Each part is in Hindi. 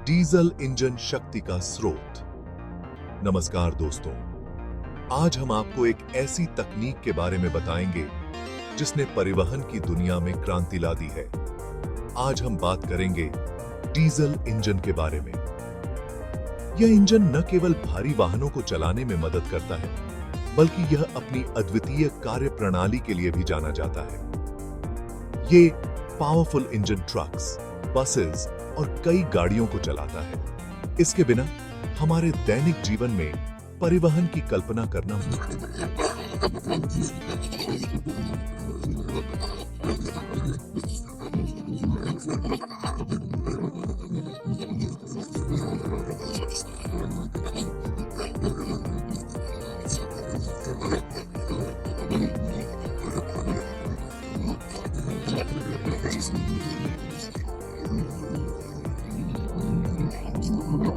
डीजल इंजन शक्ति का स्रोत। नमस्कार दोस्तों, आज हम आपको एक ऐसी तकनीक के बारे में बताएंगे जिसने परिवहन की दुनिया में क्रांति ला दी है। आज हम बात करेंगे डीजल इंजन के बारे में। यह इंजन न केवल भारी वाहनों को चलाने में मदद करता है, बल्कि यह अपनी अद्वितीय कार्य प्रणाली के लिए भी जाना जाता है। ये पावरफुल इंजन ट्रक्स, बसेस और कई गाड़ियों को चलाता है। इसके बिना हमारे दैनिक जीवन में परिवहन की कल्पना करना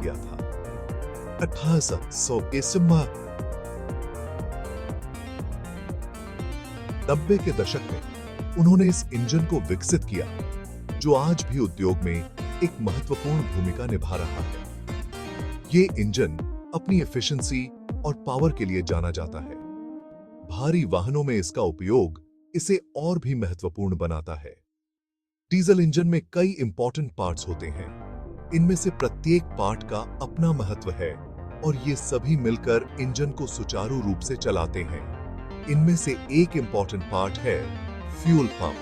गया था। 1890 के दशक में उन्होंने इस इंजन को विकसित किया, जो आज भी उद्योग में एक महत्वपूर्ण भूमिका निभा रहा है। ये इंजन अपनी एफिशिएंसी और पावर के लिए जाना जाता है। भारी वाहनों में इसका उपयोग इसे और भी महत्वपूर्ण बनाता है। डीजल इंजन में कई इंपॉर्टेंट पार्ट्स होते हैं। इनमें से प्रत्येक पार्ट का अपना महत्व है और ये सभी मिलकर इंजन को सुचारू रूप से चलाते हैं। इनमें से एक इंपॉर्टेंट पार्ट है फ्यूल पंप।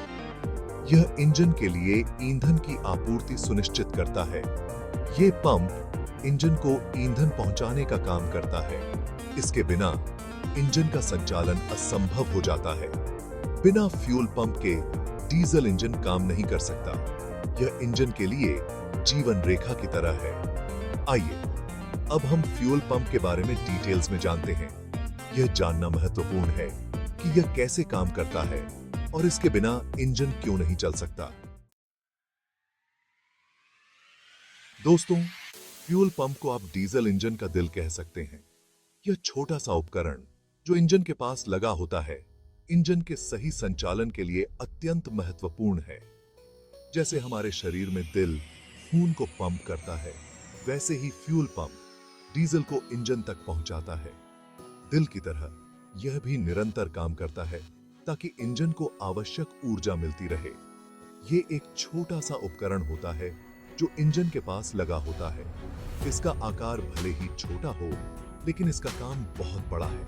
यह इंजन के लिए ईंधन की आपूर्ति सुनिश्चित करता है। ये पंप इंजन को ईंधन पहुंचाने का काम करता है। इसके बिना इंजन का संचालन असंभव हो जाता है। बिना फ्यूल पंप के डीजल इंजन काम नहीं कर सकता। यह इंजन के लिए जीवन रेखा की तरह है। आइए अब हम फ्यूल पंप के बारे में डिटेल्स में जानते हैं। यह जानना महत्वपूर्ण है कि यह कैसे काम करता है और इसके बिना इंजन क्यों नहीं चल सकता। दोस्तों, फ्यूल पंप को आप डीजल इंजन का दिल कह सकते हैं। यह छोटा सा उपकरण जो इंजन के पास लगा होता है, इंजन के सही संचालन के लिए अत्यंत महत्वपूर्ण है। जैसे हमारे शरीर में दिल खून को पंप करता है, वैसे ही फ्यूल पंप डीजल को इंजन तक पहुंचाता है। दिल की तरह यह भी निरंतर काम करता है ताकि इंजन को आवश्यक ऊर्जा मिलती रहे। ये एक छोटा सा उपकरण होता है जो इंजन के पास लगा होता है। इसका आकार भले ही छोटा हो, लेकिन इसका काम बहुत बड़ा है।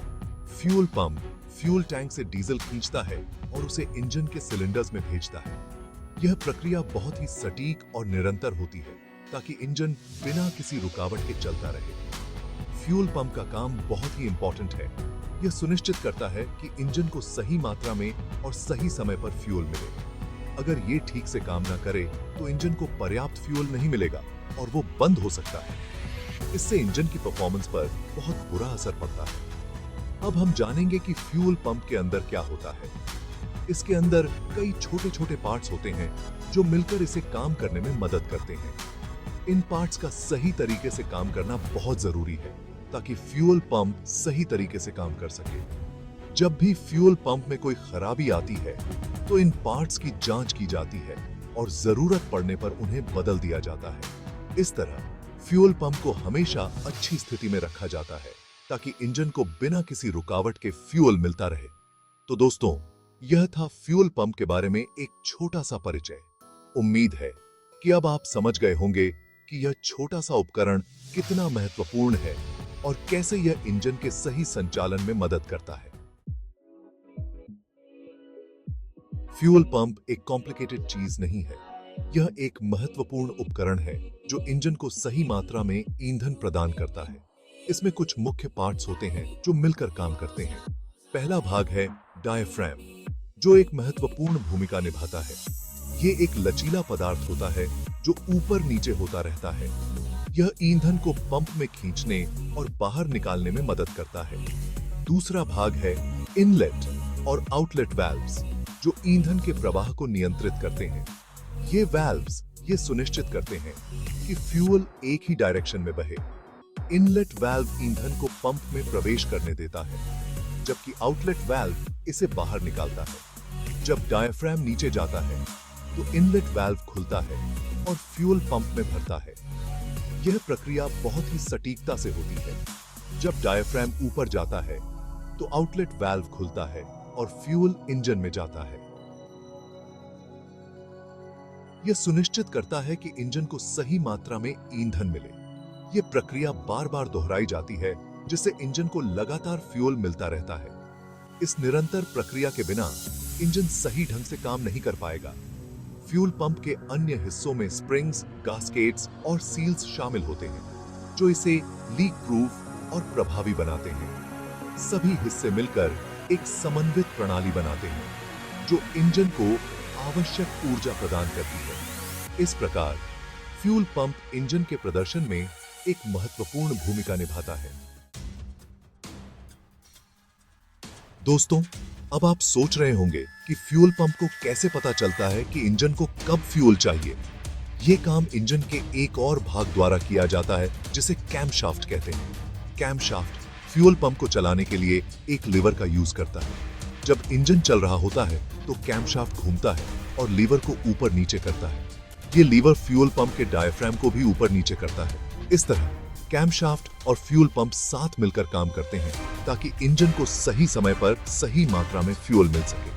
फ्यूल पंप फ्यूल टैंक से डीजल खींचता है और उसे इंजन के सिलेंडर्स में भेजता है। यह प्रक्रिया बहुत ही सटीक और निरंतर होती है ताकि इंजन बिना किसी रुकावट के चलता रहे। फ्यूल पंप का काम बहुत ही इंपॉर्टेंट है। यह सुनिश्चित करता है कि इंजन को सही मात्रा में और सही समय पर फ्यूल मिले। अगर ये ठीक से काम ना करे तो इंजन को पर्याप्त फ्यूल नहीं मिलेगा और वो बंद हो सकता है। इससे इंजन की परफॉर्मेंस पर बहुत बुरा असर पड़ता है। अब हम जानेंगे कि फ्यूल पंप के अंदर क्या होता है। इसके अंदर कई छोटे छोटे पार्ट्स होते हैं जो मिलकर इसे काम करने में मदद करते हैं। इन पार्ट्स का सही तरीके से काम करना बहुत जरूरी है ताकि फ्यूल पंप सही तरीके से काम कर सके। जब भी फ्यूल पंप में कोई खराबी आती है तो इन पार्ट्स की जांच की जाती है और जरूरत पड़ने पर उन्हें बदल दिया जाता है। इस तरह फ्यूल पंप को हमेशा अच्छी स्थिति में रखा जाता है ताकि इंजन को बिना किसी रुकावट के फ्यूल मिलता रहे। तो दोस्तों, यह था फ्यूल पंप के बारे में एक छोटा सा परिचय। उम्मीद है कि अब आप समझ गए होंगे कि यह छोटा सा उपकरण कितना महत्वपूर्ण है और कैसे यह इंजन के सही संचालन में मदद करता है। फ्यूल पंप एक कॉम्प्लिकेटेड चीज नहीं है। यह एक महत्वपूर्ण उपकरण है जो इंजन को सही मात्रा में ईंधन प्रदान करता है। इसमें कुछ मुख्य पार्ट्स होते हैं जो मिलकर काम करते हैं। पहला भाग है डायाफ्राम, जो एक महत्वपूर्ण भूमिका निभाता है। ये एक लचीला पदार्थ होता है जो ऊपर नीचे होता रहता है। यह ईंधन को पंप में खींचने और बाहर निकालने में मदद करता है। दूसरा भाग है इनलेट और आउटलेट वाल्व्स, जो ईंधन के प्रवाह को नियंत्रित करते हैं। ये वाल्व्स ये सुनिश्चित करते हैं कि फ्यूल एक ही डायरेक्शन में बहे। इनलेट वाल्व ईंधन को पंप में प्रवेश करने देता है, जबकि आउटलेट वाल्व इसे बाहर निकालता है। जब डायाफ्राम नीचे जाता है तो इनलेट वाल्व खुलता है और फ्यूल पंप में भरता है। यह प्रक्रिया बहुत ही सटीकता से होती है। जब डायफ्राम ऊपर जाता है तो आउटलेट वाल्व खुलता है और फ्यूल इंजन में जाता है। यह सुनिश्चित करता है कि इंजन को सही मात्रा में ईंधन मिले। यह प्रक्रिया बार बार दोहराई जाती है, जिससे इंजन को लगातार फ्यूल मिलता रहता है। इस निरंतर प्रक्रिया के बिना इंजन सही ढंग से काम नहीं कर पाएगा। फ्यूल पंप के अन्य हिस्सों में स्प्रिंग्स, गास्केट्स और सील्स शामिल होते हैं, जो इसे लीक प्रूफ और प्रभावी बनाते हैं। सभी हिस्से मिलकर एक समन्वित प्रणाली बनाते हैं, जो इंजन को आवश्यक ऊर्जा प्रदान करती है। इस प्रकार फ्यूल पंप इंजन के प्रदर्शन में एक महत्वपूर्ण भूमिका निभाता है। दोस्तों, अब आप सोच रहे होंगे कि फ्यूल पंप को कैसे पता चलता है कि इंजन को कब फ्यूल चाहिए। यह काम इंजन के एक और भाग द्वारा किया जाता है, जिसे कैमशाफ्ट कहते हैं। कैमशाफ्ट फ्यूल पंप को चलाने के लिए एक लीवर का यूज करता है। जब इंजन चल रहा होता है तो कैमशाफ्ट घूमता है और लीवर को ऊपर नीचे करता है। यह लीवर फ्यूल पंप के डायफ्राम को भी ऊपर नीचे करता है। इस तरह कैमशाफ्ट और फ्यूल पंप साथ मिलकर काम करते हैं, ताकि इंजन को सही समय पर सही मात्रा में फ्यूल मिल सके।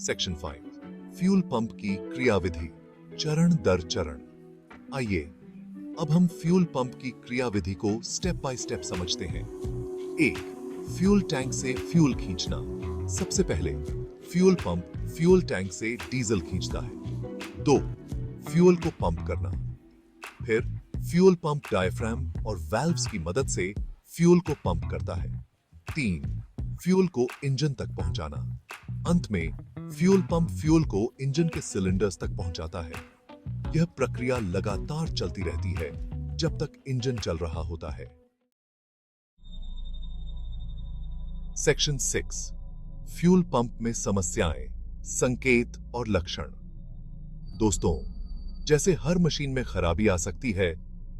सेक्शन 5, फ्यूल पंप की क्रियाविधि चरण दर चरण। आइए अब हम फ्यूल पंप की क्रियाविधि को स्टेप बाय स्टेप समझते हैं। 1. फ्यूल टैंक से फ्यूल खींचना। सबसे पहले फ्यूल पंप फ्यूल टैंक से डीजल खींचता है। 2. फ्यूल को पंप करना। फिर फ्यूल पंप डायफ्राम और वाल्व्स की मदद से फ्यूल को पंप करता है। 3. फ्यूल को इंजन तक पहुंचाना। अंत में फ्यूल पंप फ्यूल को इंजन के सिलेंडर्स तक पहुंचाता है। यह प्रक्रिया लगातार चलती रहती है जब तक इंजन चल रहा होता है। सेक्शन 6, फ्यूल पंप में समस्याएं, संकेत और लक्षण। दोस्तों, जैसे हर मशीन में खराबी आ सकती है,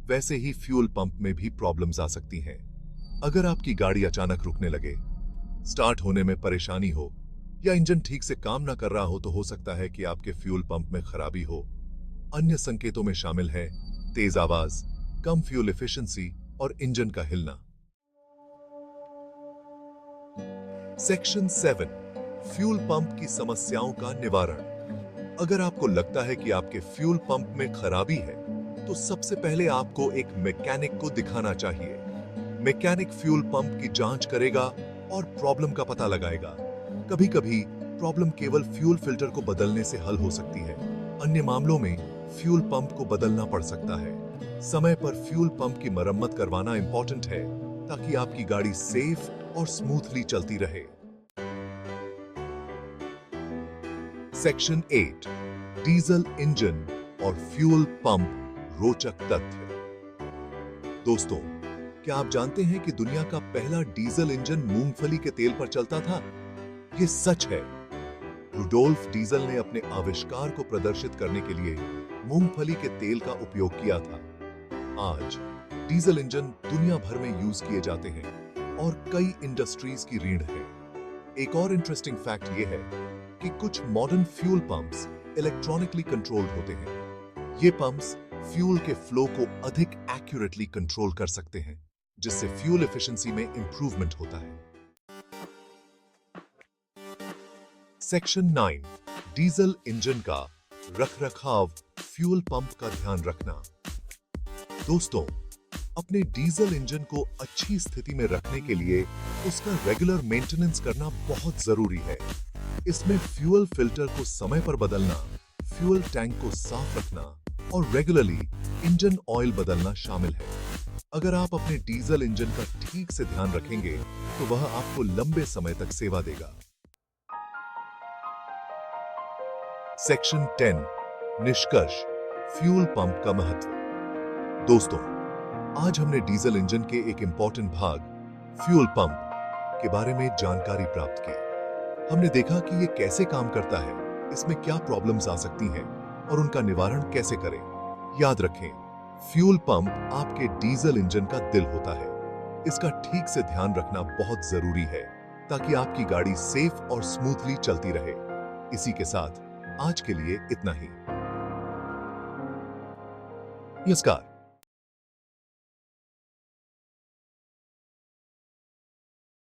वैसे ही फ्यूल पंप में भी प्रॉब्लम्स आ सकती हैं। अगर आपकी गाड़ी अचानक रुकने लगे, स्टार्ट होने में परेशानी हो या इंजन ठीक से काम ना कर रहा हो, तो हो सकता है कि आपके फ्यूल पंप में खराबी हो। अन्य संकेतों में शामिल है तेज आवाज, कम फ्यूल एफिशिएंसी और इंजन का हिलना। सेक्शन 7, फ्यूल पंप की समस्याओं का निवारण। अगर आपको लगता है कि आपके फ्यूल पंप में खराबी है, तो सबसे पहले आपको एक मैकेनिक को दिखाना चाहिए। मैकेनिक फ्यूल पंप की जांच करेगा और प्रॉब्लम का पता लगाएगा। कभी-कभी प्रॉब्लम केवल फ्यूल फिल्टर को बदलने से हल हो सकती है। अन्य मामलों में फ्यूल पंप को बदलना पड़ सकता है। समय पर फ्यूल पंप की मरम्मत करवाना इंपॉर्टेंट है, ताकि आपकी गाड़ी सेफ और स्मूथली चलती रहे। सेक्शन 8, डीजल इंजन और फ्यूल पंप रोचक तथ्य। दोस्तों, क्या आप जानते हैं कि दुनिया का पहला डीजल इंजन मूंगफली के तेल पर चलता था? यह सच है। रुडोल्फ डीजल ने अपने आविष्कार को प्रदर्शित करने के लिए मूंगफली के तेल का उपयोग किया था। आज डीजल इंजन दुनिया भर में यूज किए जाते हैं और कई इंडस्ट्रीज की रीढ़ है। एक और इंटरेस्टिंग फैक्ट यह है कि कुछ modern fuel pumps electronically controlled होते हैं। ये पंप्स फ्यूल के फ्लो को अधिक एक्यूरेटली कंट्रोल कर सकते हैं, जिससे फ्यूल एफिशिएंसी में इंप्रूवमेंट होता है। सेक्शन 9, डीजल इंजन का रखरखाव, फ्यूल पंप का ध्यान रखना। दोस्तों, अपने डीजल इंजन को अच्छी स्थिति में रखने के लिए उसका रेगुलर मेंटेनेंस करना बहुत जरूरी है। इसमें फ्यूल फिल्टर को समय पर बदलना, फ्यूल टैंक को साफ रखना और रेगुलरली इंजन ऑयल बदलना शामिल है। अगर आप अपने डीजल इंजन का ठीक से ध्यान रखेंगे, तो वह आपको लंबे समय तक सेवा देगा। सेक्शन 10, निष्कर्ष, फ्यूल पंप का महत्व। दोस्तों, आज हमने डीजल इंजन के एक इंपॉर्टेंट भाग, फ्यूल पंप के बारे में जानकारी प्राप्त की। हमने देखा कि यह कैसे काम करता है, इसमें क्या प्रॉब्लम्स आ सकती हैं और उनका निवारण कैसे करें। याद रखें, फ्यूल पंप आपके डीजल इंजन का दिल होता है। इसका ठीक से ध्यान रखना बहुत जरूरी है, ताकि आपकी गाड़ी सेफ और स्मूथली चलती रहे। इसी के साथ आज के लिए इतना ही। नमस्कार।